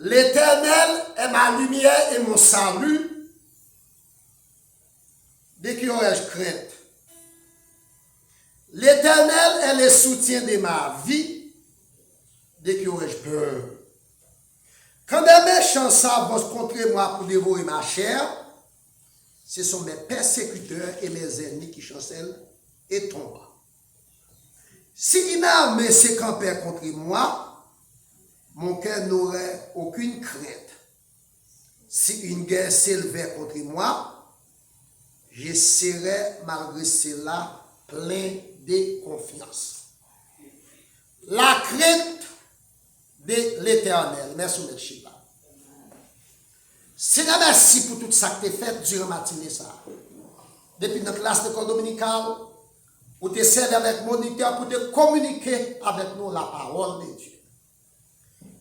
L'Éternel est ma lumière et mon salut. Dès qu'il y aurait crainte. L'Éternel est le soutien de ma vie. Dès qu'il y aurait peur. Quand des méchants savent vont se contre moi pour dévorer ma chair, ce sont mes persécuteurs et mes ennemis qui chancellent et tombent. Si une armée s'est campée contre moi, mon cœur n'aurait aucune crainte. Si une guerre s'élevait contre moi, je serais malgré cela plein de confiance. La crainte de l'Éternel. Merci, M. Chiba. Seigneur, merci pour tout ça que tu as fait durant la matinée. Depuis notre classe de l'école dominicale, pour te servir avec moniteur, pour te communiquer avec nous la parole de Dieu.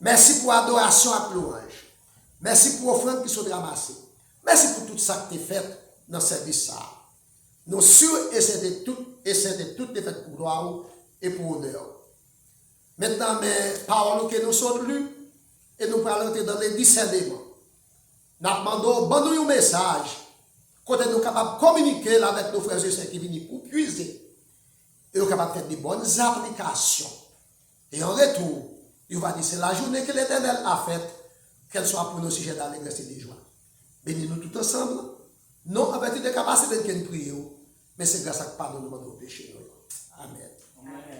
Merci pour l'adoration à louange. Merci pour l'offrande qui sont ramassées. Merci pour tout ça que tu as fait dans ce service. Nous sûrs et c'est de tout est fait pour gloire et pour honneur. Maintenant, mes paroles que nous sommes lues, et nous parlons dans les discernements. Nous demandons bon un message, quand nous sommes capables de communiquer avec nos frères et sœurs qui viennent pour puiser, et nous sommes capables de faire de bonnes applications. Et en retour, il va dire c'est la journée que l'Éternel a faite, qu'elle soit pour nos sujets d'allégresse et de joie. Bénis-nous tout ensemble, non avec toutes les capacités de prier, mais c'est grâce à pardon de nos péchés. Amen.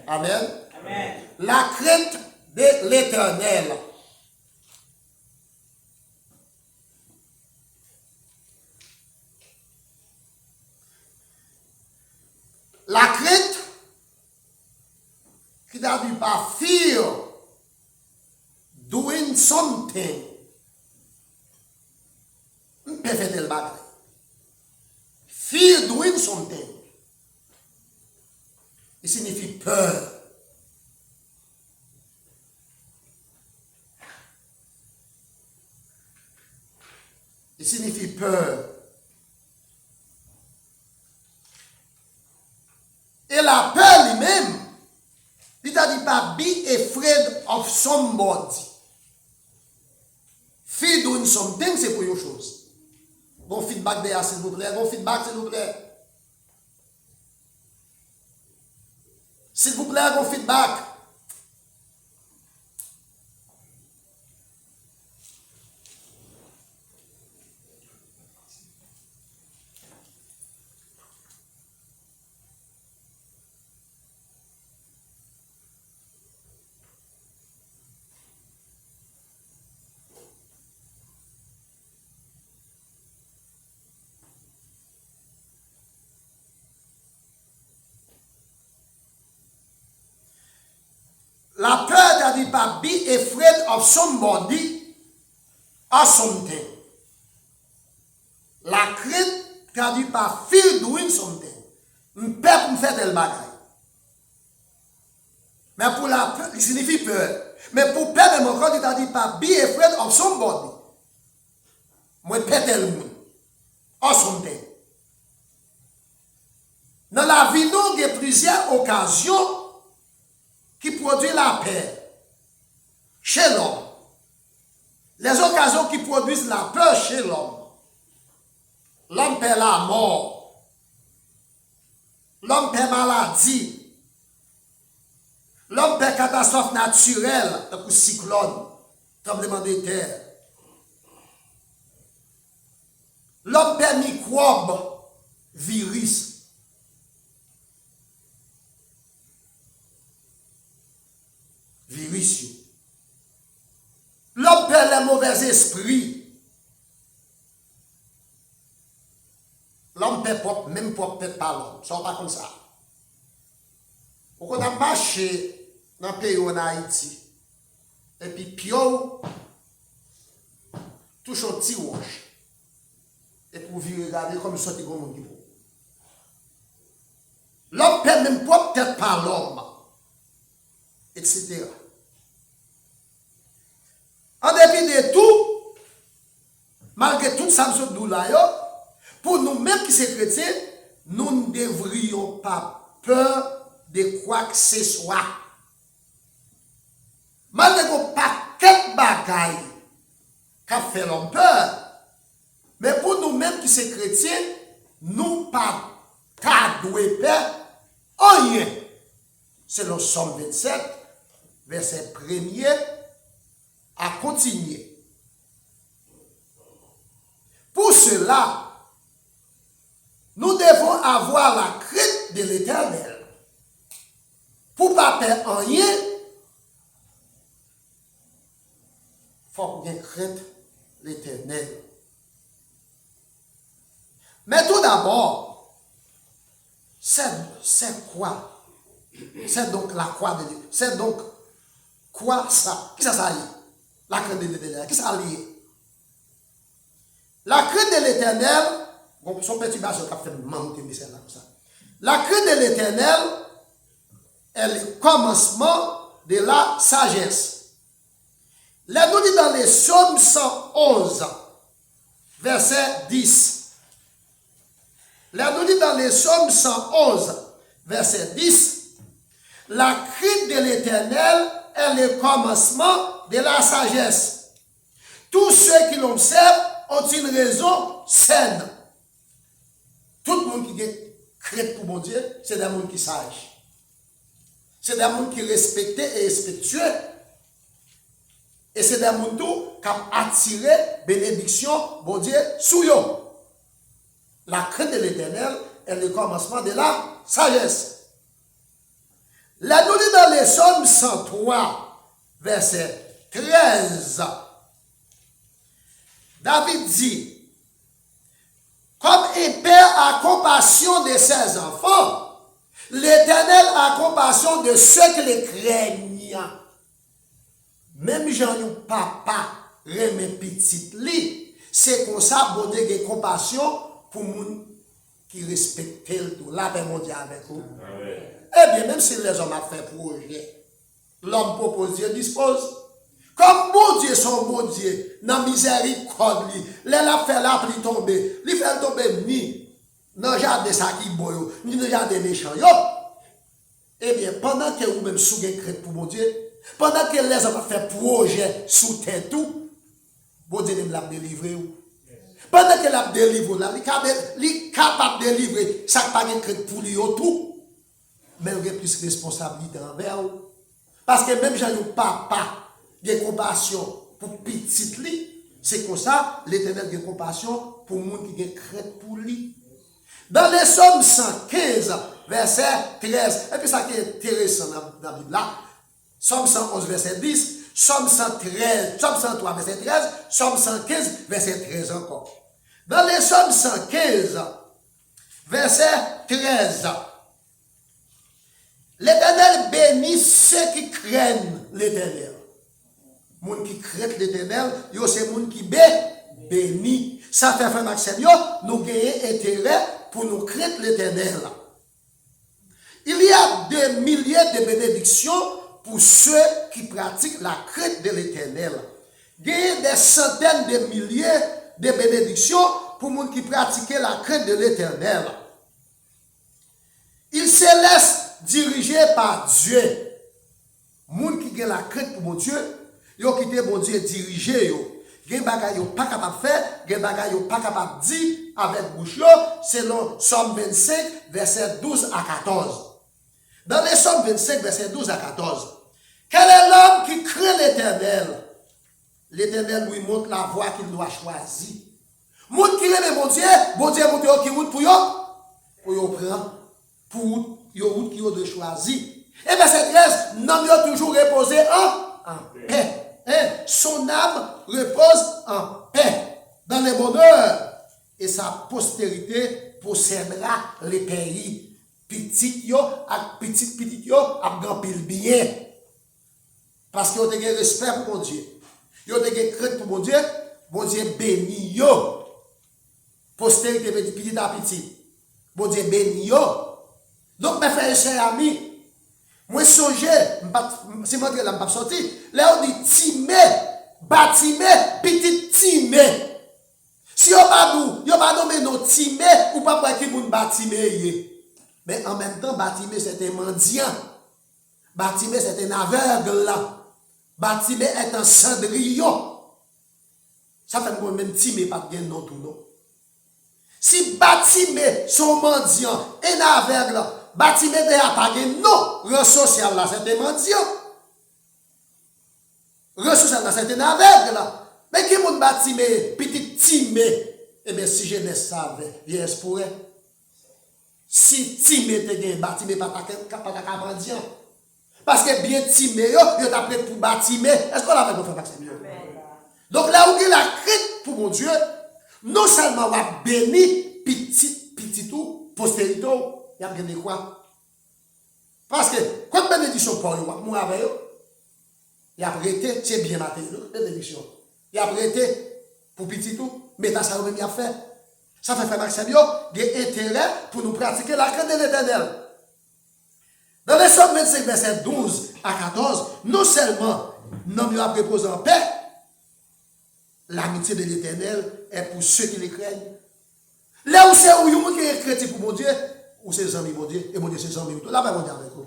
Amen. Amen. La crainte de l'Éternel. La crainte qui n'a dit pas fear doing something. On peut faire le bagage. Fear doing something. Il signifie peur. Il signifie peur. Et la peur lui-même, il t'a dit pas be afraid of somebody. Fear doing something, c'est pour une chose. Bon feedback derrière, s'il vous plaît. Bon feedback, s'il vous plaît. S'il vous plaît, bon feedback. La peur t'a dit pas be afraid of somebody or something. La crainte t'a dit pas fear doing something. Peur pour me faire tel bagaille. Mais pour la peur, il signifie peur. Mais pour peur de mon corps, il t'a dit pas be afraid of somebody. Moi, peur tel monde. Or something. Dans la vie, nous, il y a plusieurs occasions qui produit la paix chez l'homme. Les occasions qui produisent la peur chez l'homme. L'homme perd la mort. L'homme perd maladie. L'homme perd catastrophe naturelle, comme cyclone, tremblement de terre. L'homme perd microbes, virus. Virus. L'homme perd les mauvais esprits. L'homme perd propre, même propre peut-être pas l'homme. Ça va pas comme ça. On a marché dans le pays en Haïti. Et puis Pio touche un petit roche. Et pour vivre, regarder comme ça, c'est comme un niveau. L'homme perd même propre peut-être pas l'homme. Etc. En dépit de tout, malgré tout ça, pour nous-mêmes qui sommes chrétiens, nous ne devrions pas peur de quoi que ce soit. Malgré qu'on pas quelques bagailles qu'a fait l'homme peur. Mais pour nous-mêmes qui sommes chrétiens, nous pas qu'à douer peur, rien. C'est le Somme 27, verset 1er, à continuer. Pour cela, nous devons avoir la crainte de l'Éternel. Pour ne pas perdre rien, il faut bien craindre l'Éternel. Mais tout d'abord, c'est quoi? C'est donc la croix de Dieu. C'est donc quoi ça? Qui ça y est? La crainte de l'Éternel. Qui ça lié? La crainte de l'Éternel, bon, son petit bâche qui a fait manquer de ça. La crainte de l'Éternel est le commencement de la sagesse. Là, nous dit dans les Psaumes 111, verset 10. Là, nous dit dans les Psaumes 111, verset 10. La crainte de l'Éternel est le commencement de la sagesse. Tous ceux qui l'observent ont une raison saine. Tout le monde qui est crainte pour mon Dieu, c'est des gens qui sages. C'est des gens qui respectent et respectueux. Et c'est des gens qui ont attiré bénédiction, bon Dieu, sous eux. La crainte de l'Éternel est le commencement de la sagesse. Là, nous dit dans les Psaumes 103, verset 13, David dit, comme un père a compassion de ses enfants, l'Éternel a compassion de ceux qui les craignent. Même Jean, papa, remet petit lit, c'est comme ça, bon Dieu, a compassion pour les gens qui respectent tout. La paix mondiale avec vous. Eh bien, même si les hommes ont fait projet, l'homme propose, Dieu dispose. Comme bon Dieu, son bon Dieu, dans la miséricorde, il a fait la pluie tomber. Il fait tomber ni dans le jardin de ça qui boyo, ni dans le jardin des méchants. Eh bien, pendant que vous-même souvenez crête pour mon Dieu, pendant que les hommes ont fait projet sous terre tout, bon Dieu l'a délivré. Pendant que l'a délivré, il est capable de délivrer, ça n'a pas de crête pour lui tout. Mais il y a plus de responsabilité envers vous. Parce que même j'ai un papa, il a compassion pour petit lui. C'est comme ça, l'Éternel a compassion pour les gens qui ont crainte pour lui. Dans les Psaumes 115, verset 13, et puis ça qui est intéressant dans la Bible là, Psaume 111, verset 10, Psaume 113, Psaume 103, verset 13, Psaume 115, verset 13 encore. Dans les Psaumes 115, verset 13, l'Éternel bénit ceux qui craignent l'Éternel. Les gens qui craignent l'Éternel, c'est les gens qui bénissent. Ça fait frère Maxime, nous avons intérêt pour nous craindre l'Éternel. Il y a des milliers de bénédictions pour ceux qui pratiquent la crainte de l'Éternel. Il y a des centaines de milliers de bénédictions pour ceux qui pratiquent la crainte de l'Éternel. Ils se laissent diriger par Dieu. Les gens qui ont la crainte pour mon Dieu, ils ont quitté mon Dieu diriger. Il y a des choses qu'ils ne sont pas capables de faire, il y a des choses qu'ils ne sont pas capables de dire avec bouche, selon Psaume 25, verset 12 à 14. Dans les Psaumes 25, verset 12 à 14, quel est l'homme qui craint l'Éternel? L'Éternel lui montre la voie qu'il doit choisir. Moun qui aime mon Dieu montre qui route pour yo prend pour yo route qui yo de choisir. Et verset 13, l'homme yo toujours reposé en paix. Son âme repose en paix dans le bonheur et sa postérité possédera les pays. Petit yo ak petit yo ap grand pile bien. Parce que yo te gen respect pour mon Dieu. Yo te gen crainte pour mon Dieu béni yo. Postérité veut dire petit à petit. Bon Dieu béni yo. Donc mes frères et chers amis, moi songe, si moi je ne pas sortir, là on dit timé, bâtimé, petit timé. Si on pas nommé non timé ou pas pour qui moun bâtimé. Mais en même temps, bâtimé c'est un mendiant. Bâtimé c'est un aveugle là. Bâtimé est un cendrillon. Ça fait que même timé pas de non tout non. Si bâtiment son mendiant et aveugle, bâtiment de pas de non, ressource social là c'est un mendiant. Ressource social là c'est un aveugle là. Mais qui moun bâtiment petit timé, eh bien si jeunesse savait, yes pour si timé te gen bâtiment pas ta mendiant. Parce que bien timé yo t'a prêt pour bâtiment, est-ce qu'on l'a fait pour faire passer mieux? Donc là où il a crainte pour mon Dieu, non seulement va bénir petit tout, postérité, il y a bien quoi? Parce que quand bénédiction pour moi avec eux, il a prêté, c'est bien matin, bénédiction. Il a prêté pour petit tout, mais ça ça même a fait. Ça fait faire Maxime des intérêts pour nous pratiquer la crainte de l'Éternel. Dans les Psaumes 25, verset 12 à 14, non seulement nous avons préposé en paix, l'amitié de l'Éternel est pour ceux qui les craignent. Là où c'est où il y a un chrétien pour mon Dieu, ou c'est amis mon Dieu, et mon Dieu c'est amis. Là, va mon Dieu avec vous.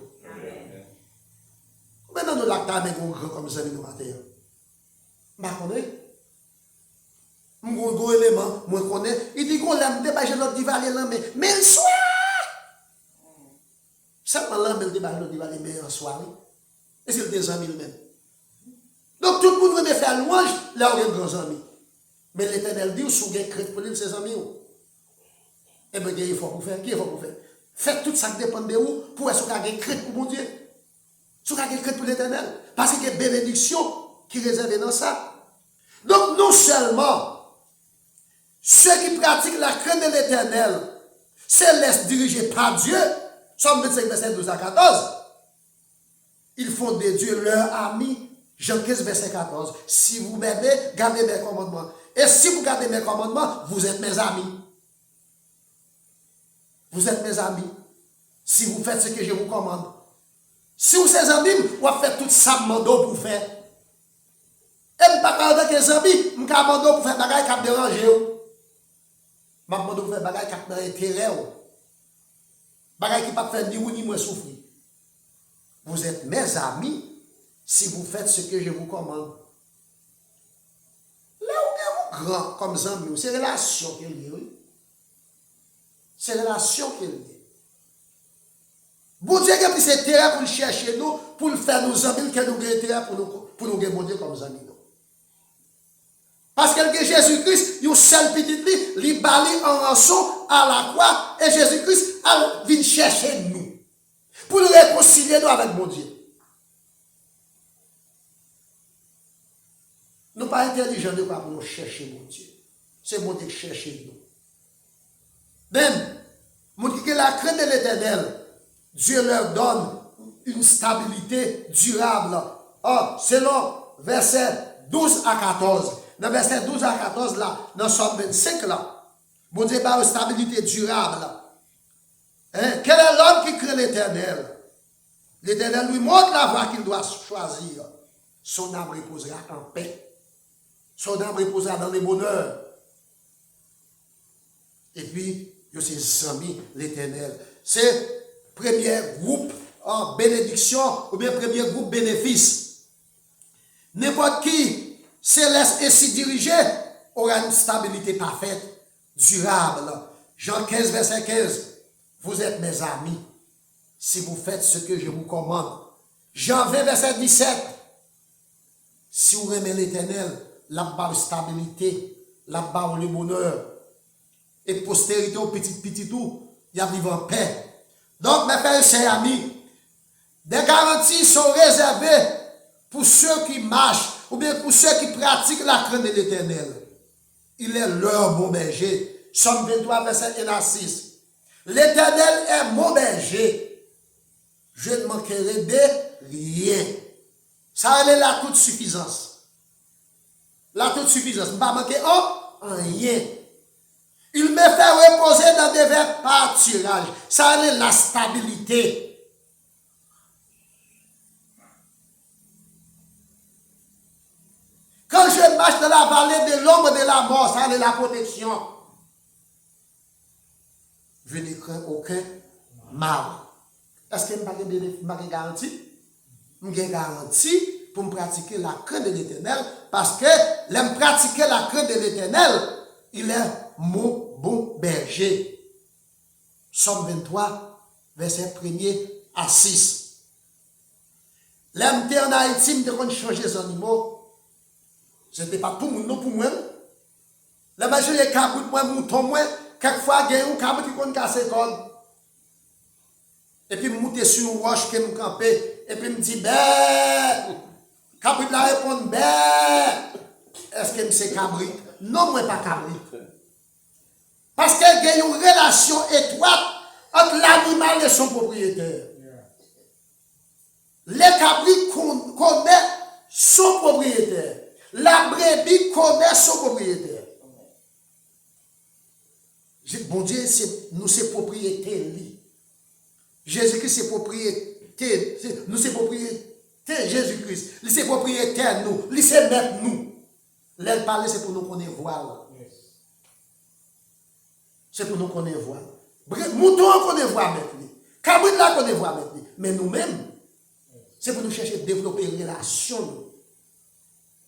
Maintenant, nous l'actons avec un grand comme ça, nous matin. Je connais. Je connais élément, je connais. Il dit qu'on l'aime, déballer l'autre divaler l'âme, mais le soir. Seulement l'âme, il déballe l'autre divaler, mais en soirée. Et c'est des amis même. Donc tout le monde veut faire louange, là où il y a grands amis. Mais l'Éternel dit, si vous avez crainte pour lui, ses amis. Eh bien, il faut pour faire. Qui est faut pour faire? Faites tout ça qui dépend de vous, pour est-ce que vous avez crainte pour mon Dieu. Si vous avez crainte pour l'Éternel. Parce qu'il y a une bénédiction qui est réservée dans ça. Donc non seulement, ceux qui pratiquent la crainte de l'Éternel se laissent diriger par Dieu, Somme 25, verset 12 à 14, ils font de Dieu leur ami. Jean 15, verset 14. Si vous m'aimez, gardez mes commandements. Et si vous gardez mes commandements, vous êtes mes amis. Vous êtes mes amis. Si vous faites ce que je vous commande. Si vous êtes amis, vous faites tout ça pour faire. Et je ne pas avec les amis, je ne pas pour faire des choses qui dérangent. Je ne pas pour faire des choses qui ont intérêt. Des choses qui ne pas faire ni vous ni moi souffrir. Vous êtes mes amis si vous faites ce que je vous commande. Là où vous grand comme amis, c'est relation qu'il y a. C'est relation qu'il y a. Bon Dieu a pris cet intérêt pour chercher nous, pour faire nos amis, que nous avons intérêt pour nous demander comme amis. Parce que Jésus-Christ, il y a un seul petit lit, il balai en rançon à la croix, et Jésus-Christ a venu chercher nous, pour nous réconcilier nous avec mon Dieu. Nous ne sommes pas intelligents de pour nous chercher mon Dieu. C'est mon Dieu qui cherche nous. Même, mon Dieu, la crainte de l'Éternel, Dieu leur donne une stabilité durable. Selon verset 12 à 14. Dans verset 12 à 14, là, dans Somme 25, là, mon Dieu a une stabilité durable. Hein? Quel est l'homme qui craint l'Éternel? L'Éternel lui montre la voie qu'il doit choisir. Son âme reposera en paix. Son âme reposera dans le bonheur. Et puis, il y a ses amis, l'Éternel. C'est premier groupe en bénédiction ou bien premier groupe bénéfice. N'importe qui se laisse ainsi diriger aura une stabilité parfaite, durable. Jean 15, verset 15. Vous êtes mes amis si vous faites ce que je vous commande. Jean 20, verset 17. Si vous aimez l'Éternel, là-bas stabilité, là-bas le bonheur. Et postérité au petit tout, il y a vivre en paix. Donc, mes frères et sœurs amis, des garanties sont réservées pour ceux qui marchent ou bien pour ceux qui pratiquent la crainte de l'Éternel. Il est leur bon berger. Somme 23, verset 1 à 6. L'Éternel est mon berger. Je ne manquerai de rien. Ça, elle est la toute suffisance. La toute suffisance. Je ne vais pas manquer en rien. Il me fait reposer dans des verts pâturages. Ça, c'est la stabilité. Quand je marche dans la vallée de l'ombre de la mort, ça, c'est la protection. Je ne crains aucun mal. Est-ce que je n'ai pas de garantie? Je n'ai garantie pour me pratiquer la crainte de l'Éternel, parce que l'aime pratiquer la crainte de l'Éternel, il est mon bon berger. Somme 23, verset 1er à 6. L'aime en Haïti, je me changer les animaux. Ce n'était pas pour moi, non pour moi. La majorité des cabouts, moi, mouton, moi, quelquefois, il y a un cabot qui compte casser corde. Et puis, je monte sur une roche que je campe, et puis, je me dis, ben, cabrit la répond, ben, est-ce que c'est cabrit? Non, moi, pas cabrit. Parce qu'il y a une relation étroite entre l'animal et son propriétaire. Les cabris connaissent son propriétaire. La brebis connaît son propriétaire. Bon Dieu, nous c'est propriété. Jésus-Christ c'est propriété. Nous c'est propriété. Jésus-Christ. Il c'est propriétaire nous. Il c'est maître nous. L'aile parler c'est pour nous connaître voile. C'est pour nous connaître voile. Mouton connaît voile avec lui. Cabrit là connaît voile avec lui. Mais nous-mêmes, c'est pour nous chercher à développer une relation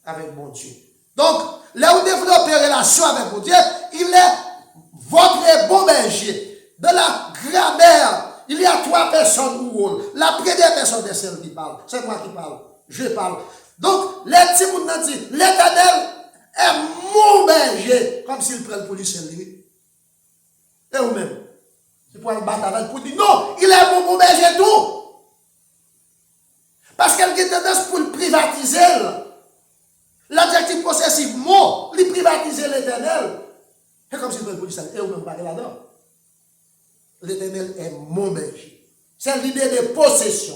avec mon Dieu. Donc, là où développer une relation avec mon Dieu, il est votre bon berger. Dans la grammaire, il y a 3 personnes ou rôle. La première personne est celle qui parle. C'est moi qui parle. Je parle. Donc, les petits gens disent, l'Éternel est mon berger. Comme s'il prend pour lui seul. Et vous-même, c'est pour le battre avec pour dire, non, il est mon bon berger tout. Parce qu'elle a tendance pour le privatiser. L'adjectif possessif, mot, il privatiser l'Éternel. C'est comme si vous pouvez dire, et vous-même parlez là-dedans. L'Éternel est mon berger. C'est l'idée de possession.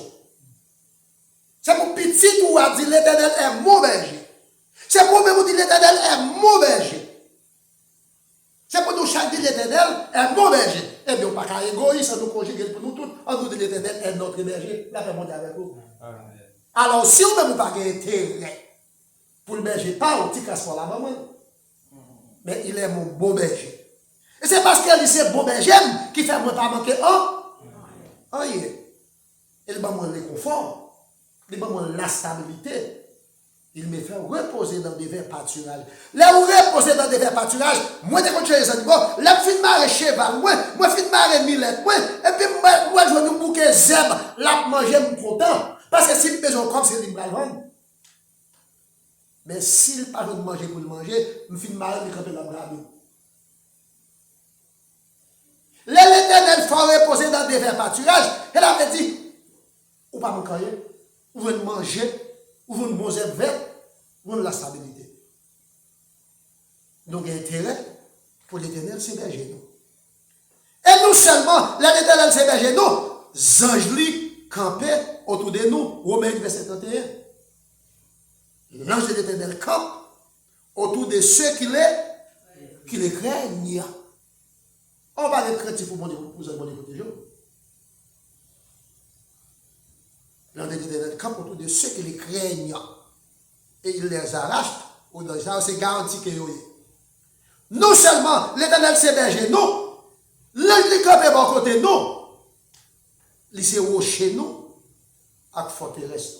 C'est pour petit ou à dire l'Éternel est mon berger. C'est pour même dire l'Éternel est mon berger. C'est pour nous chaque dire l'Éternel est mon berger. Eh bien, on ne peut pas égoïste, nous conjuguer pour nous tous. On nous dit l'Éternel est notre berger. La paix mondiale avec vous. Alors, si on ne peut pas intérêt pour le berger, pas un petit casse pour la maman. Mais il est mon bon berger. Et c'est parce qu'il est bon berger qui fait moi pas manquer un. Il m'a moi le confort. Il m'a moi la stabilité. Il me fait reposer dans des verts pâturages. Là où reposer dans des verts pâturages, moi je continue les animaux, là je finis marrer cheval, moi finis marrer millette, et puis moi je vais nous bouquer zèbre, là manger mon content. Parce que s'il besoin comme c'est libre à vendre. Mais s'il n'a pas de manger pour le manger, je finis marrer de camper dans le bras. L'Éternel faut reposer dans des verts pâturages. Elle avait dit, ou pas mon cahier, ou vous manger, ou vous manger vert, ou la stabilité. Donc il y a intérêt pour l'Éternel, c'est berger nous. Et nous seulement, l'Éternel c'est berger nous, anges lui camper autour de nous. Romains verset 31. L'ange de l'Éternel campe autour de ceux qui les craignent. On va les craindre pour bon Dieu protéger. L'ange de l'Éternel campe autour de ceux qui les craignent. Et il les arrache. Ça, c'est garanti que vous. Non seulement l'Éternel c'est berger nous, l'ange de campe est bon côté nous. Il s'est rocher nous avec forteresse.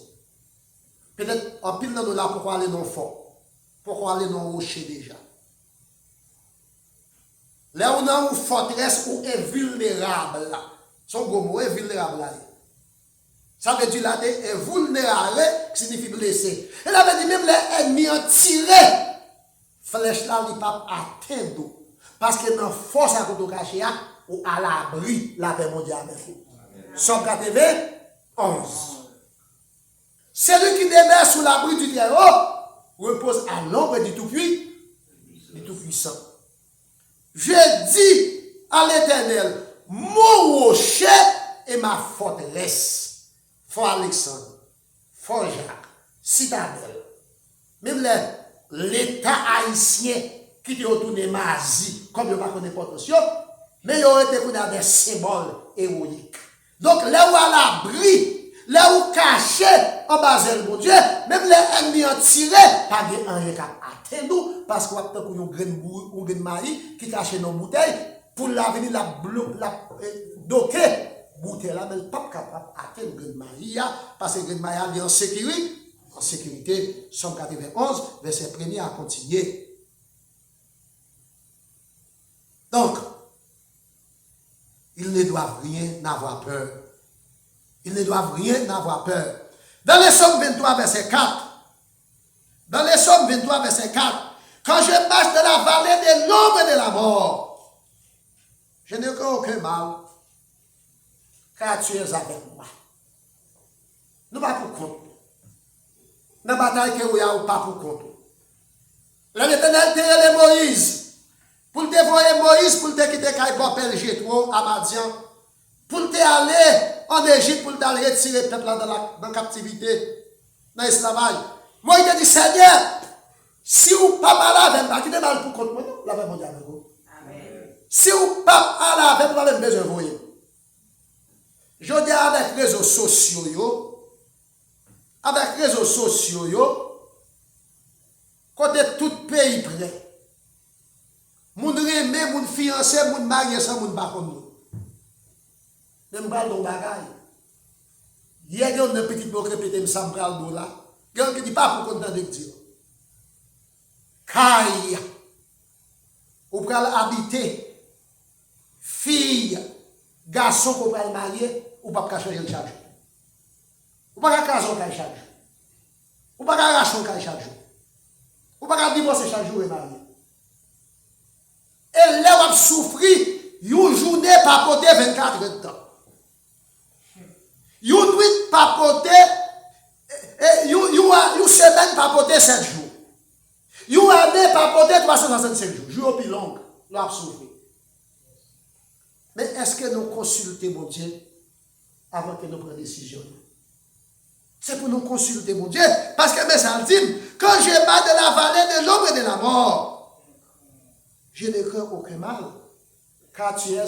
Peut-être en pile dans nous là, pourquoi aller dans le fort? Pourquoi aller dans le rocher déjà? Là où on a une forteresse où est vulnérable. Son gros mot est vulnérable là. Ça veut dire là, est vulnérable, qui signifie blessé. Et là, veut dire même les ennemis ont tiré. Flèche là, il ne pas atteindre. Parce que dans la force à côté caché, ou à l'abri, la paix mondiale avec vous. Somme 91. Celui qui demeure sous l'abri du Très-Haut repose à l'ombre du Tout-Puissant. Je dis à l'Éternel, mon rocher et ma forteresse. Fort Alexandre, Fort Jacques, Citadelle. Même l'État haïtien qui est retourné Mazie, comme il n'y a pas de potentiel, mais il aurait été des symboles héroïques. Donc là où à l'abri, là où caché en bas de mon Dieu, même les ennemis ont tiré, pas de rien qui a atteint nous, parce qu'on a une graine marie qui cache nos bouteilles, pour l'avenir la docker, bouteille là, mais le pape capable d'atteindre graine marie, parce que graine marie est en sécurité. en sécurité. Somme 91, verset 1er à continuer. Donc, ils ne doivent rien avoir peur. Ils ne doivent rien avoir peur. Dans les Psaumes 23, verset 4, dans les Psaumes 23, verset 4, quand je marche dans la vallée de l'ombre de la mort, je ne crains aucun mal, car tu es avec moi. Nous pas pour compte. Dans la bataille que nous avons, pas pour compte. L'Éternel t'a Moïse, pour te voir Moïse, pour te quitter Kaïbopel Jétro à Madian, pour te aller en Égypte, pour t'aller retirer le peuple dans la captivité, dans l'esclavage. Moïse a dit, Seigneur, si vous pas mal avec moi, qui mal pour compte moi, la paix mondiale avec vous. Si vous pas mal avec moi, vous avez besoin de vous. Je dis avec les réseaux sociaux, côté tout pays prêt. Moun remè, moun fiancé, moun marié sans moun pas comme nous. Même pas de bagay. Hier, il y a une petite pour répéter, mais ça me parle de là. Il y a qui dit pas pour content de dire. Caille. Ou pour habiter. Fille, garçon pour le marier, ou pas changer le chaque jour. Ou pas caser chaque jour. Ou pas arracher chaque jour. Ou pas divorcer chaque jour et marier. Et là, on a souffri, une journée papoter 24 heures de temps. Une nuit papoter, une semaine papoter 7 jours. Une année papoter 365 jours. Jour plus long, on a souffri. Mais est-ce que nous consultons mon Dieu avant que nous prenions une décision? C'est pour nous consulter mon Dieu. Parce que mes intimes, quand je bats de la vallée de l'ombre et de la mort, je ne crains aucun mal, car tu es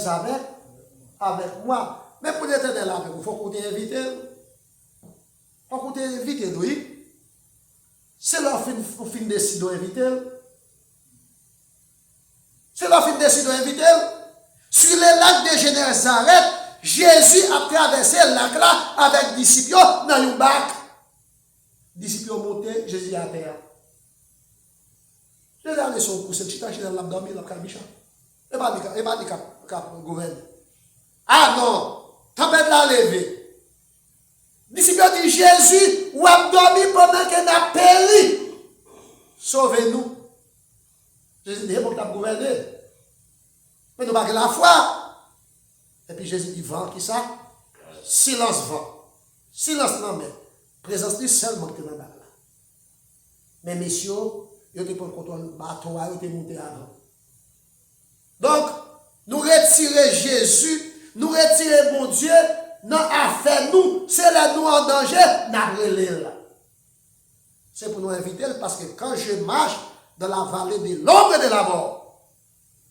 avec moi. Mais pour l'Éternel avec vous, il faut qu'on t'invite. Il faut qu'on t'invite, oui. C'est leur fin décider d'inviter. C'est leur fin décider d'inviter. Sur les lacs de Génézareth, Jésus a traversé le lac là avec les disciples dans une barque. Les disciples ont monté, Jésus à terre. Je vais aller sur le cousin, je vais dormir dans le bichon. Et pas dit qu'il gouverne. Ah non, tempête l'a levé. Les disciples ont dit Jésus, ou a dormi pendant qu'il a péri. Sauvez-nous. Jésus dit, bon, tu as gouverné. Mais nous n'avons pas la foi. Et puis Jésus dit, vent, qui ça? Silence, vent. Silence, non, mais présence seulement que dans la balle. Mais messieurs, ils ont pris le contrôle du bateau, ils ont été montés avant. Donc, nous retirer Jésus, nous retirer mon Dieu, non, affaire nous, c'est là nous en danger, nous là. C'est pour nous inviter, parce que quand je marche dans la vallée de l'ombre et de la mort,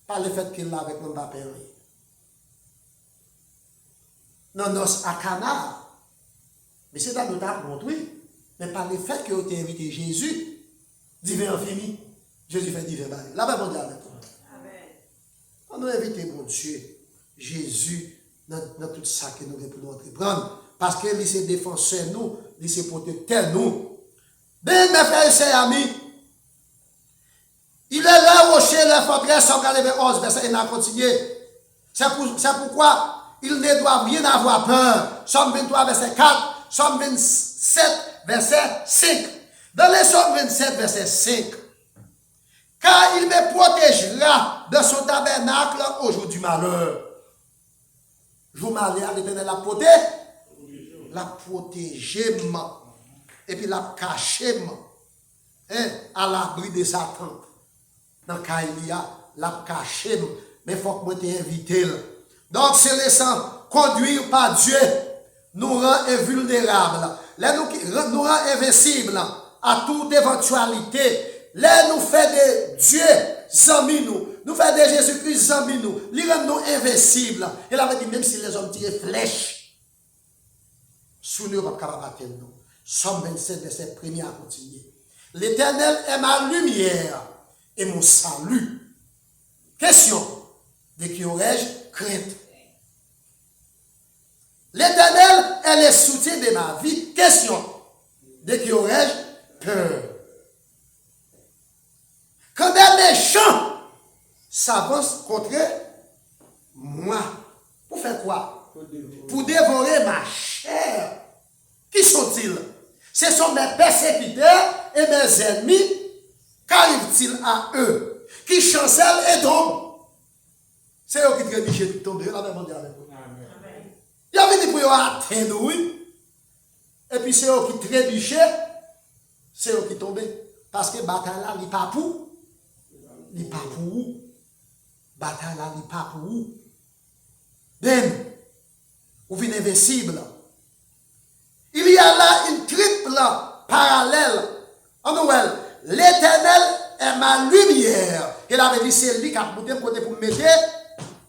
pas le fait qu'il est là avec mon papa. Non, non, à Cana. Mais c'est dans notre monde, oui. Mais par le fait que vous avez invité Jésus, divin infini, Jésus fait divin bari. La Bible dit avec toi. On a invité mon Dieu, Jésus, dans tout ça que nous devons entreprendre. Parce qu'il est défenseur nous, il est protecteur nous. Bien, mes frères et sœurs amis, il est là au chez la forteresse, 191, verset 1 à continuer. C'est pourquoi ils ne doivent rien avoir peur. Somme 23, verset 4, Somme 27, verset 5. Dans les Somme 27, verset 5, car il me protégera de son tabernacle au jour du malheur. Jour malheur, l'Éternel l'a protégé, et puis l'a caché à l'abri de Satan. Dans Kaïlia, l'a caché, mais il faut que moi t'invite. Donc, c'est laissant conduire par Dieu, nous rend invulnérables, nous rend invincibles à toute éventualité. Là, nous fait de Dieu, amis nous fait de Jésus-Christ, amis nous, il rend nous invincibles. Il avait dit, même si les hommes tirent flèches, sous nous, on va pas battre nous. Somme 27, verset 1er à continuer. L'Éternel est ma lumière et mon salut. Question, de qui aurais-je crainte? L'Éternel est le soutien de ma vie. Question, de qui aurais-je peur. Quand des méchants s'avancent contre moi, pour faire quoi? Pour dévorer ma chair. Qui sont-ils? Ce sont mes persécuteurs et mes ennemis. Qu'arrive-t-il à eux? Qui chancellent et tombent. C'est eux qui trébuchent et tombent. Là, avec vous. Il y a venu pour atteindre, oui. Et puis c'est eux qui trébuchent, c'est eux qui tombent. Parce que bataille là, il n'est pas pour. Il n'est pas pour vous. Bataille là, il n'est pas pour vous. Ben, vous venez invincible. Il y a là une triple parallèle. En Noël, l'Éternel est ma lumière. Il avait dit, c'est lui qui a monté pour me mettre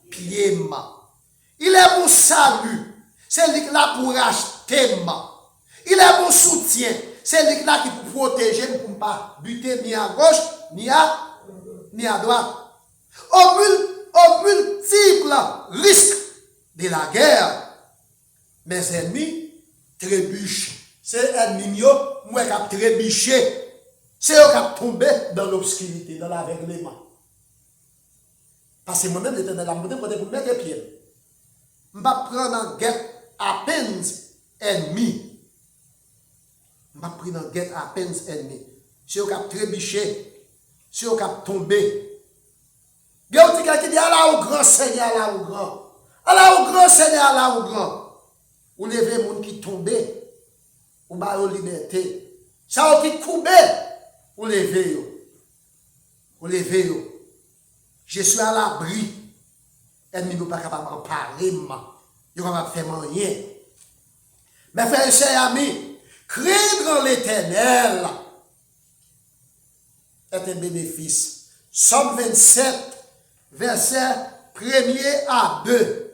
pied. Il est mon salut. C'est lui qui est là pour acheter. Il est mon soutien. C'est lui qui est là qui peut protéger pour ne pas buter ni à gauche, ni à droite. Au multiple risque de la guerre, mes ennemis trébuchent. C'est ennemis, moi qui trébuché. C'est eux qui tombé dans l'obscurité, dans l'aveuglement. Parce que moi-même, l'Éternel a monté pour mettre les pieds. Je ne vais pas prendre en guerre à peine ennemi. Je ne vais pas prendre en guerre à peine ennemi. C'est eux qui trébuché. C'est eux qui tombé. Il y a un qui dit, Allah au grand Seigneur, Allah au grand. Allah au grand Seigneur, Allah au grand. Vous levez les gens qui tombent, vous baillez la liberté. Ça qui coupent, vous levez. Vous levez. Je suis à l'abri. Ennemi ne pas capable d'en parler. Il ne va pas faire rien. Mes frères et chers amis, craindre l'Éternel est un bénéfice. Somme 27, verset 1er à 2.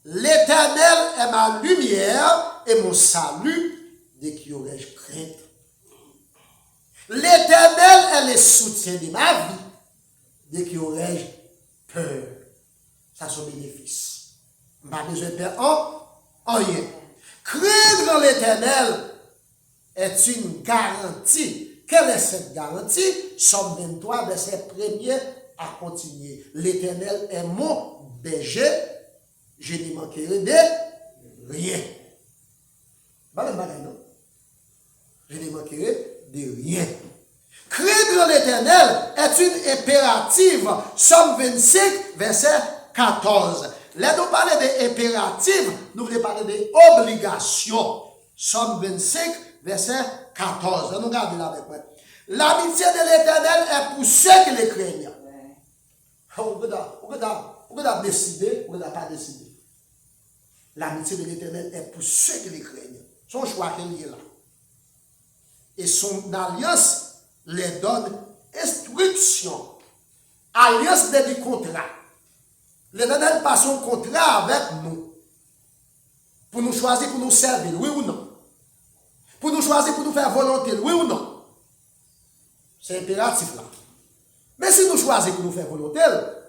L'Éternel est ma lumière et mon salut, de qui aurais-je crainte? L'Éternel est le soutien de ma vie, de qui aurais-je peur? Ça, c'est un bénéfice. Je n'ai pas besoin de peur en rien. Craindre l'Éternel est une garantie. Quelle est cette garantie? Somme 23, verset 1er à continuer. L'Éternel est mon berger, je ne manquerai de rien. Je ne manquerai de rien. Craindre l'Éternel est une impérative. Somme 25, verset 14. Là, nous parlons d'impérative, nous voulons parler d'obligation. Somme 25, verset 14. Nous regardons là avec moi. L'amitié de l'Éternel est pour ceux qui le craignent. Vous pouvez décider, vous ne pouvez pas décider. L'amitié de l'Éternel est pour ceux qui le craignent. Son choix qu'il est là. Et son alliance les donne instruction. Alliance des contrats. L'Éternel passe un contrat avec nous. Pour nous choisir, pour nous servir, oui ou non? Pour nous choisir, pour nous faire volonté, oui ou non? C'est impératif là. Mais si nous choisissons pour nous faire volonté,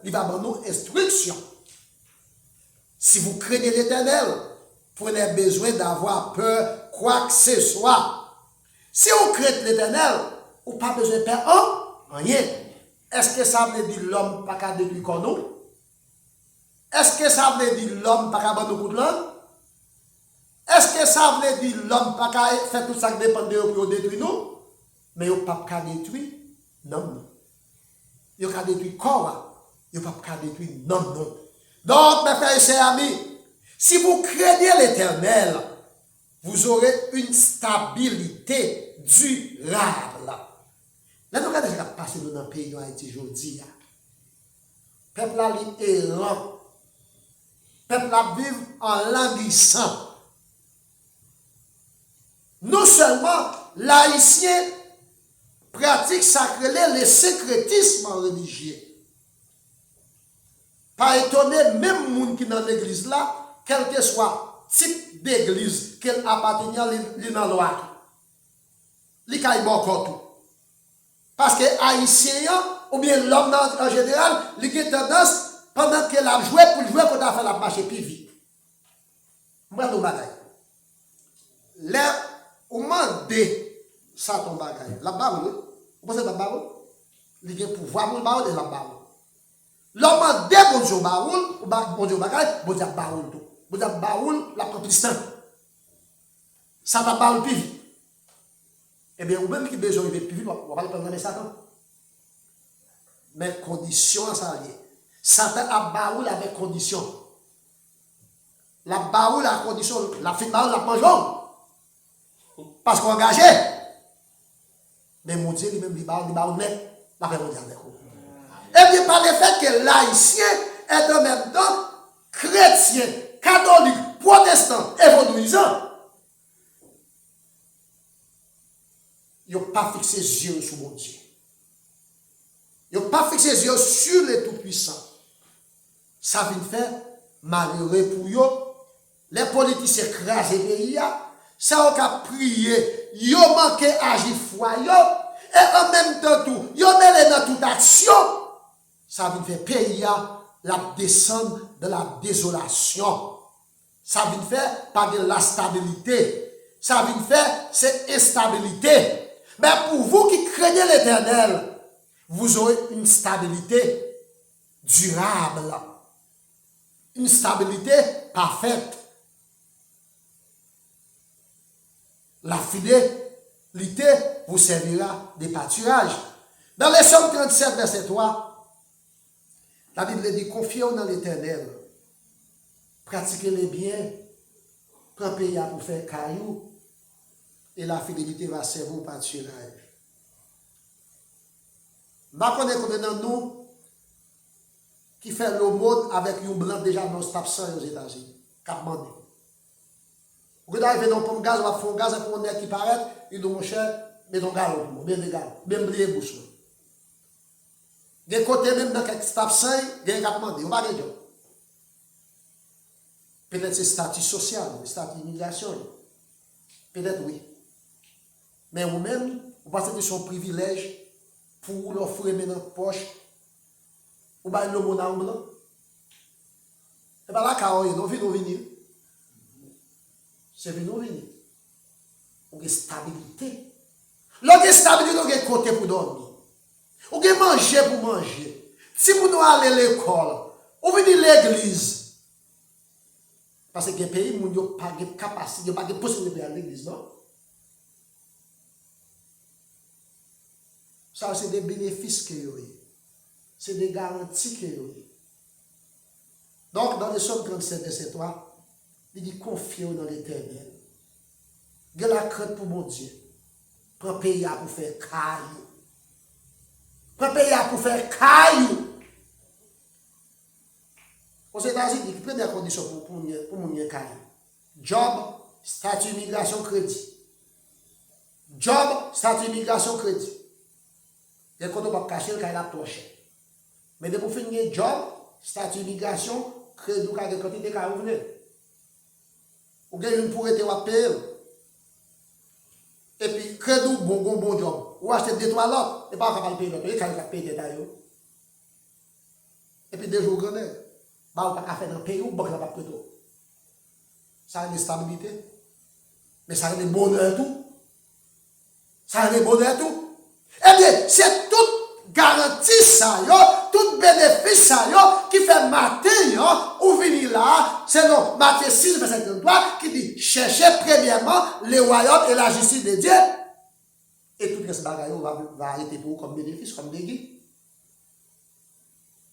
il va donner nous instruction. Si vous craignez l'Éternel, vous n'avez besoin d'avoir peur, quoi que ce soit. Si vous craignez l'Éternel, vous n'avez pas besoin de peur rien. Est-ce que ça veut dire l'homme pas qu'à détruire comme nous? Est-ce que ça veut dire l'homme pas qu'à battre nous de l'homme? Est-ce que ça veut dire l'homme pas qu'à faire tout ça qui dépend de nous pour détruire nous? Mais vous n'avez pas qu'à détruire non. Vous n'avez pas qu'à détruire corps. Vous n'avez pas qu'à détruire non. Donc, mes frères et chers amis, si vous craignez l'Éternel, vous aurez une stabilité durable. Là, nous regardons ce qui a passé dans le pays d'Haïti aujourd'hui. Le peuple là est errant. Le peuple là vit en languissant. Non seulement l'haïtien pratique sacré le sécrétisme religieux. Pas étonné, même les gens qui sont dans l'église là, quel que soit type d'église qu'elle appartient à l'autre, il y a tout. Parce que haïtien, ou bien l'homme en général, il a tendance, pendant qu'elle a joué, pour jouer, pour faire la marche plus vite. Moi, nous bagaille. Là, on demande Ça ton bagage. La baroule, vous pensez la baroule? Il y a un pouvoir pour le baroule et la baroule. L'homme de bon Dieu baroule, ou bon Dieu bagage, bon Dieu baroule tout. Bon Dieu baroule, la compétition. Ça va baroule plus vite. Eh bien, ou même qui besoin de plus vite, on va le prendre dans Satan. Mais condition, ça y est. Satan a baroule avec condition. La baroule a condition, la fille baroule la mangeons. Parce qu'on engagé. Mais mon Dieu, lui-même, il baroule net. La fait mon Dieu avec vous. Et bien, par le fait que l'haïtien est en même temps chrétien, catholique, protestant et vaudouisant, il n'a pas fixé les yeux sur mon Dieu. Il n'a pas fixé les yeux sur les tout-puissants. Ça vient faire malheureux pour eux. Les politiciens écrasent le pays. Ça a prié. Ils ont manqué agir foi. Et en même temps, tout, ils ont mêlé dans toute action. Ça vient faire pays la descendre de la désolation. Ça vient faire pas de la stabilité. Ça vient faire cette instabilité. Mais pour vous qui craignez l'Éternel, vous aurez une stabilité durable. Une stabilité parfaite. La fidélité vous servira de pâturage. Dans les Psaumes 37, verset 3, la Bible dit, confiez-vous dans l'Éternel, pratiquez les biens, prends pays pour faire caillou, et la fidélité va servir au pâturage. Je connais combien de nous qui fait l'aumône avec un blanc déjà dans le absent aux États-Unis, cap mandé. Vous arrivez dans le gaz, on va faire un gaz pour un qui paraît, il dit mon cher, mais ton galon, bien de galon, même blier bouche. Des côtés même dans quelques absents, il y a un cap mandé, on va dire. Peut-être c'est statut social, statut d'immigration. Peut-être oui. Mais vous-même, vous pensez que c'est un privilège pour l'offrir dans notre poche, ou bien le monde en blanc. C'est pas là qu'on est, non, venir. C'est venir. Ou une stabilité. Lorsque stabilité, on a côté pour dormir. On a manger pour manger. Si vous nous allez à l'école, ou venir à l'église. Parce que les pays n'ont pas de capacité, n'ont pas de possibilité d'aller à l'église, non? Ça, c'est des bénéfices que vous avez. C'est des garanties que vous avez. Donc, dans le Psaume 37, verset 3, il dit confiez dans l'Éternel. De la crainte pour mon Dieu. Prends pays pour faire caillou. Prends pays pour faire caillou. Aux États-Unis, première condition pour mon caillou. Job, statut immigration crédit. Job, statut immigration crédit. Et quand on va cacher le caillou, la torche. Mais de pour finir job, statut immigration, crédit ou quelque quantité de caillou venir. Ou bien une pour être à payer. Et puis, crédit bon job. Ou acheter des toilettes, et pas capable de payer l'autre. Et quand il a payé des tailles. Et puis, des jours grenades. Bah, on pas faire dans le pays, ou banque n'a pas prêté. Ça a une stabilité. Mais ça a des bonheur tout. Ça a des bonheur tout. Eh bien, c'est toute garantie ça, tout bénéfice ça, qui fait matin, ou venir là, c'est non, Matthieu 6, verset 33, qui dit, cherchez premièrement le royaume et la justice de Dieu. Et tout ce bagage va arrêter pour vous comme bénéfice, comme déguis.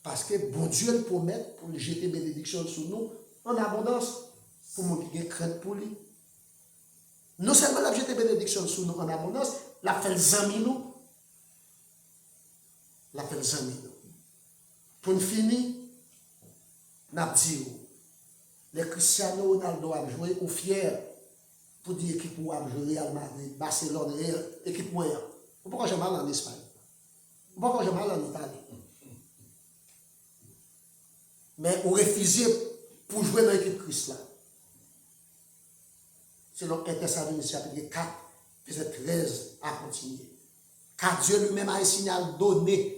Parce que bon Dieu le promet pour jeter bénédiction sur nous en abondance, pour nous qui crainte pour lui. Non seulement la jeter bénédiction sur nous en abondance, la fait zami nous. La fait zami nous. Pour finir, n'a dit les Cristiano Ronaldo a joué ou fier pour dire équipe ou a joué Real Madrid, Barcelone, équipe moyenne. Pourquoi j'ai mal en Espagne? Pourquoi j'ai mal en Italie? Mais on refusé pour jouer dans l'équipe Christ là. Selon 1 Thessaloniciens chapitre 4, verset 13 à continuer. Car Dieu lui-même a un signal donné.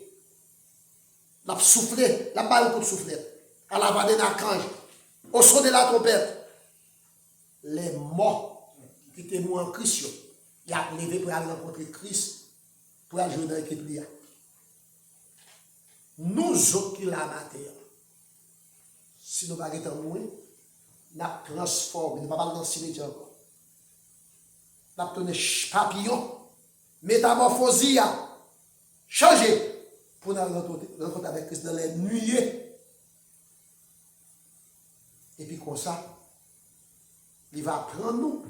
La soufflé, la balle pour souffler. À la voix d'un archange, au son de la trompette. Les morts qui étaient morts en Christ, Il a levé pour aller rencontrer Christ, pour aller jouer dans l'équipe. Nous autres qui la matière, si nous ne sommes pas mourir, nous avons transformé, nous ne sommes pas dans le cimetière encore. Nous avons tourné papillon, métamorphosé, changé, pour nous rencontrer avec Christ dans les nuées. Et puis comme ça, il va prendre nous,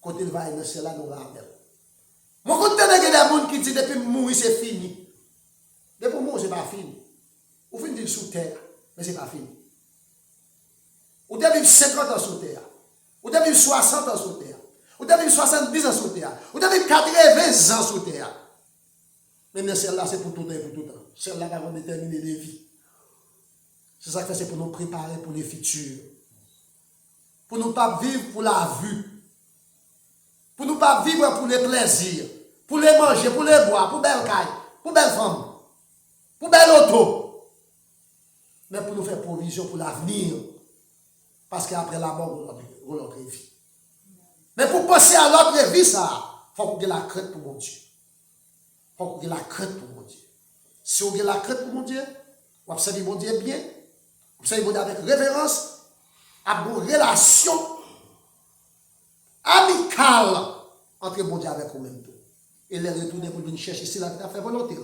quand il va aller dans cela, nous va avec. Mon côté, il y a des gens qui disent depuis mourir, c'est fini. Depuis mourir, ce n'est pas fini. Vous finissez sous terre, mais ce n'est pas fini. Vous devez vivre 50 ans sous terre. Vous devez vivre 60 ans sous terre. Vous devez vivre 70 ans sous terre. Vous devez vivre 80 ans sous terre. Mais celle-là, c'est pour tout temps et pour tout temps. Celle-là va déterminer des vies. C'est ça que c'est pour nous préparer pour les futurs. Pour ne pas vivre pour la vue. Pour ne pas vivre pour les plaisirs. Pour les manger, pour les boire, pour belle caille, pour belle femme, pour belle auto. Mais pour nous faire provision pour l'avenir. Parce qu'après la mort, on a l'autre vie. Mais pour passer à l'autre vie, ça, il faut qu'on ait la crainte pour mon Dieu. Il faut qu'on ait la crainte pour mon Dieu. Si on a la crainte pour mon Dieu, on observe mon Dieu bien, on observe mon Dieu avec révérence, avec une relation amicale entre mon Dieu avec vous-même. Et les retourner pour venir chercher si la vie a fait volonté.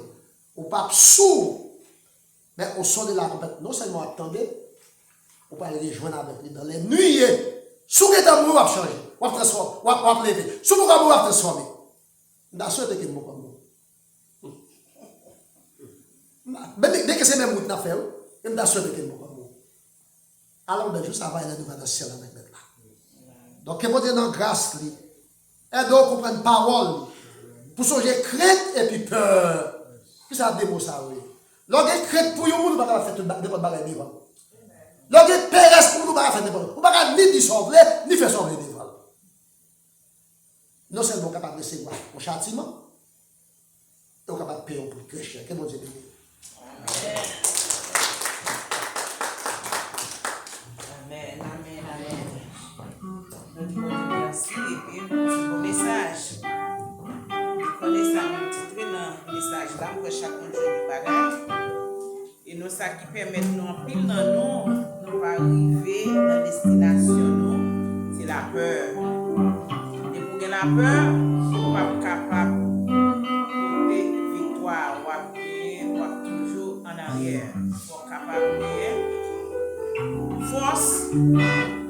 On ne pas sourd, mais au son de la tempête, non seulement attendez, on peut aller rejoindre avec lui dans les nuits. Sous les temps, on va changer, on va transformer, on va lever. Sous le on va transformer. On a souhaité que je ne pas mourir. Dès que c'est même route à faire, on a souhaité que je ne pas mourir. Alors, ben, juste avant, il est devant le ciel avec nous. Donc, que vous dites dans grâce, aidez-nous à comprendre la parole, pour changer crainte et puis peur. Puis ça a des mots, ça, oui. Lorsque crainte pour vous, vous ne pouvez pas faire tout le bagage devant. Lorsque péresse pour nous, vous ne pouvez pas faire devant. Vous ne pouvez pas ni sauver, ni faire sauver devant. Non seulement capable de recevoir un châtiment, et on est capable de payer pour le péché. Que mon Dieu bénisse. Amen, amen, amen. Notre Dieu merci et puis c'est un message. Nous connaissons un titre dans le message là pour chacun de nos bagages. Et nous, ça qui permet de nous en pile dans nous pas arriver dans la destination, nous, c'est la peur. Et pour que la peur, nous ne sommes pas capables de victoire, ou à toujours en arrière. Nous sommes capables de force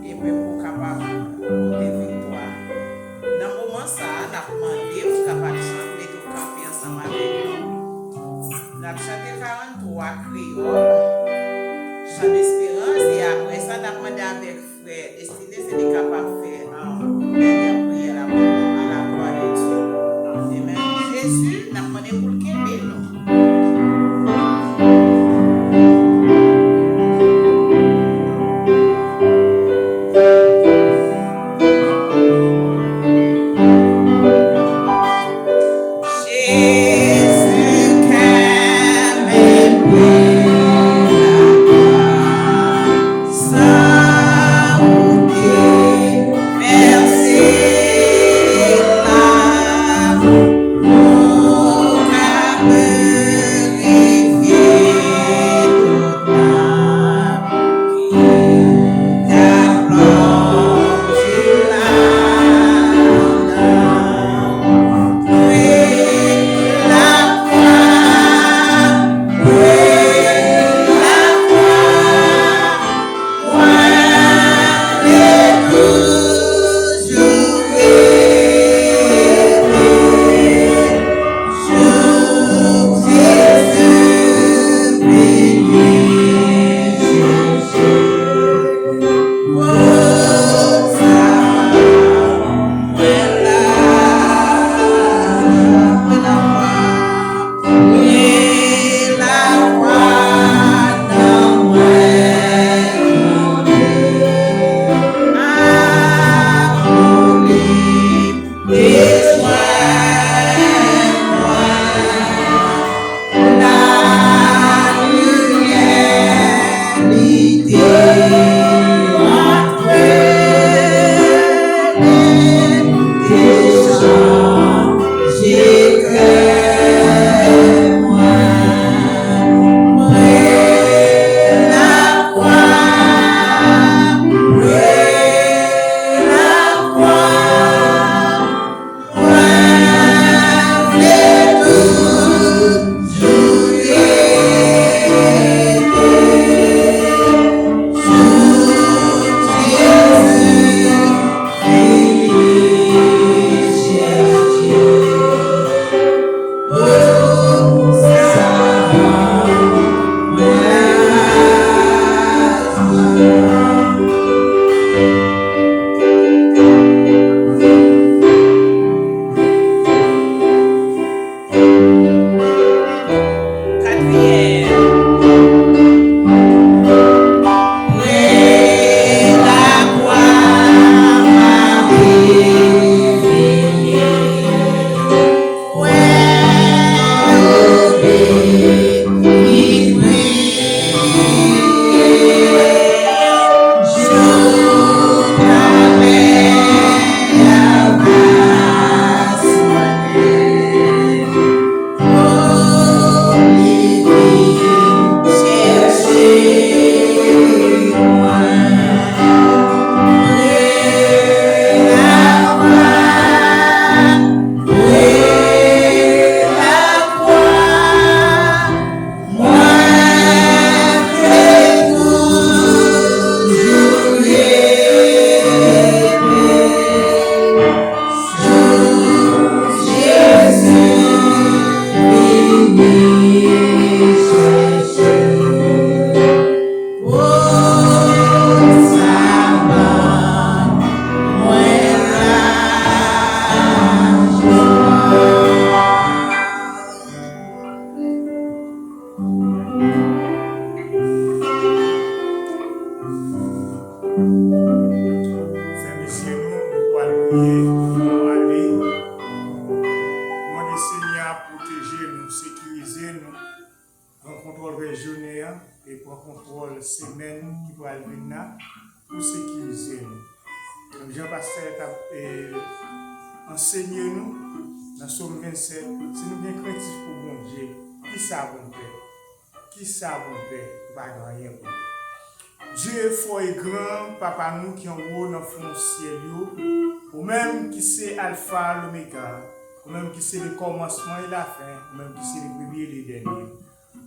et puis pour capable de victoire. Dans le moment ça, on a demandé pour capable de chanter de camper ensemble avec nous. On a chanté 43 créoles, chant d'espérance et après ça, on a demandé avec frère Destiné, c'est capable de faire une dernière prière à la gloire de Dieu. Et même Jésus, on a demandé pour le Québec, non? Enseignez-nous dans Somme 27, si nous bien créatifs pour bon Dieu, qui ça bon Père? Qui ça bon Père? Pas rien pour Dieu est fort et grand, papa nous qui en haut dans le fond ciel, ou même qui c'est Alpha, l'Oméga, ou même qui c'est le commencement et la fin, ou même qui c'est le premier et le dernier.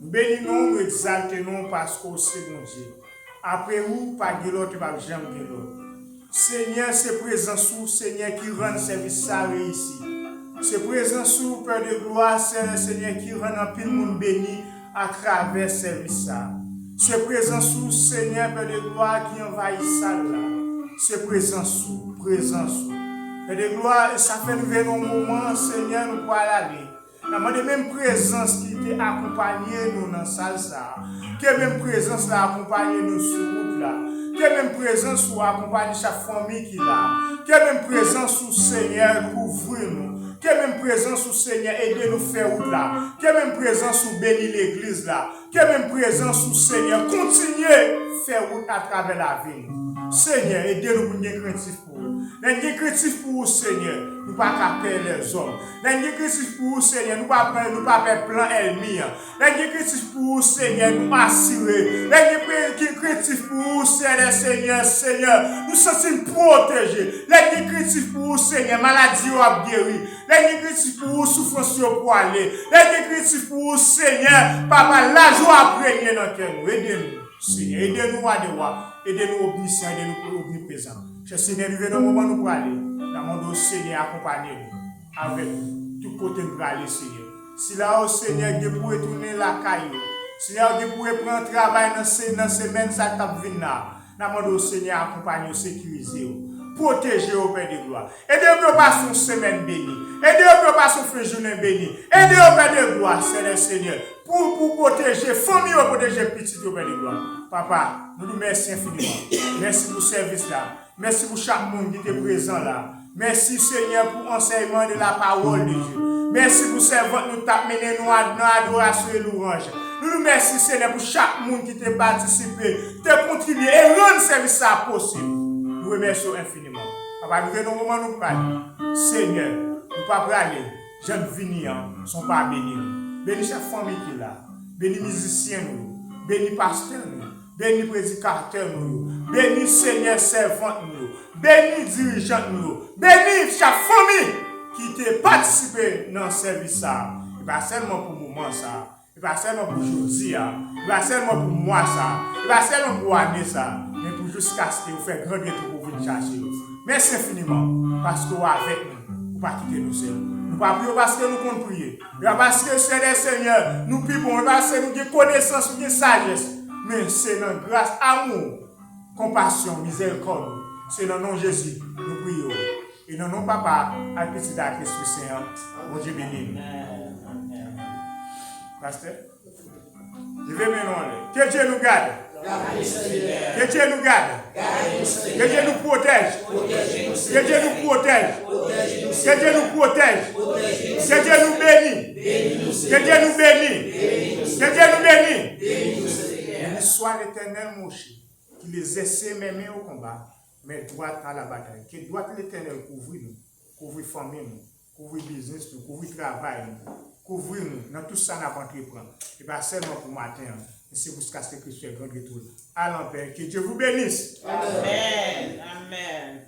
Nous bénissons, nous exaltons parce que c'est bon Dieu. Après vous, pas de l'autre, pas jamais de l'autre. Seigneur, c'est présent sous, Seigneur, qui rend le service à réussi. C'est présent sous, Père de gloire, c'est le Seigneur qui rend un pile monde béni à travers ce service. C'est présent sous, Seigneur, Père de gloire, qui envahit ça là. C'est présent sous. Père de gloire, ça fait lever nos moments, Seigneur, nous pour aller. Nous même présence qui t'a accompagné nous dans la salle, que même présence là accompagné nous sur route là. Que même présence ou accompagner chaque famille qui l'a. Que même présence ou Seigneur couvrir nous. Que même présence ou Seigneur aider nous faire route là. Que même présence ou bénir l'église là. Que même présence ou Seigneur continuer faire route à travers la vie. Seigneur, aidez-nous pour nous créatifs pour vous. Nous créatifs pour vous, Seigneur. Nous ne pas capter les hommes. Nous créatifs pour vous, Seigneur. Nous ne pas faire plan ennemi. Nous créatifs pour vous, Seigneur. Nous assurer. Nous créatifs pour vous, Seigneur. Nous sommes protégés. Nous créatifs pour vous, Seigneur. Maladie ou guéri. Nous créatifs pour vous, souffrance ou aller. Nous créatifs pour vous, Seigneur. Papa, la joie prégner dans le cœur. Aidez-nous, Seigneur. Aidez-nous à devoir. Aidez-nous omniscient, aidez-nous omniprésent. Cher Seigneur, nous venons au moment où nous parler. Dans le monde, Seigneur, accompagnez-nous. Avec tout côté nous aller, Seigneur. Si là, au Seigneur, vous pouvez tourner la caillou. Seigneur, vous pouvez prendre travail dans ces semaines, ça t'a vu là. Dans le monde, Seigneur, accompagnez-nous, sécurisez-vous. Protégez au Père de gloire. Aidez-nous à passer une semaine bénie. Aidez-nous à passer une journée bénie. Aidez-nous au Père de gloire, Seigneur. Pour protéger, famille, pour protéger petit au Père de gloire. Papa, nous nous remercions infiniment. Merci pour ce service là. Merci pour chaque monde qui est présent là. Merci Seigneur pour l'enseignement de la parole de Dieu. Merci pour servant nous t'amener nous à l'adoration et louange. Nous nous remercions Seigneur pour chaque monde qui t'a participé, t'a contribué et rendre service ça possible. Nous remercions infiniment. Papa, nous venons au moment où nous parlons. Seigneur, nous ne pouvons pas aller. Jeunes vignerons ne sont pas bénis. Bénis chaque famille qui est là. Bénis musiciens nous. Bénis pasteurs nous. Bénis prédicateurs nous. Bénis Seigneur servants nous. Bénis dirigeants nous. Bénis chaque famille qui t'a participé dans ce service. Et pas seulement pour le moment ça. Et pas seulement pour aujourd'hui. Et pas seulement pour moi ça. Et pas seulement pour l'année ça. Mais pour jusqu'à ce que vous faites grandir tout pour venir chercher. Merci infiniment parce que vous êtes avec nous. Vous ne pas quitter nous seuls. Nous ne pas prier parce que nous comptons prier. Parce que Seigneur, nous prions parce que nous avons connaissance, nous avons sagesse. Mais c'est notre grâce, amour, compassion, miséricorde. C'est dans le nom de Jésus, nous prions. Et dans le nom de Papa, à petit à Christ Saint, mon Dieu béni. Pasteur? Je vais maintenant. Que Dieu nous garde. Que Dieu nous garde. Que Dieu nous protège. Que Dieu nous protège. Que Dieu nous protège. Que Dieu nous bénisse. Que Dieu nous bénisse. Que Dieu nous bénisse. Soit l'Éternel Moshe qui les essaie même au combat, mais droit à la bataille. Que doit l'Éternel couvrir nous, couvrir famille nous, couvrir business nous, couvrir travail nous, couvrir nous dans tout ça nous entreprendre. Et pas seulement pour matin, mais c'est jusqu'à ce que Christ soit grand retour. Allons, Père, que Dieu vous bénisse. Amen. Amen.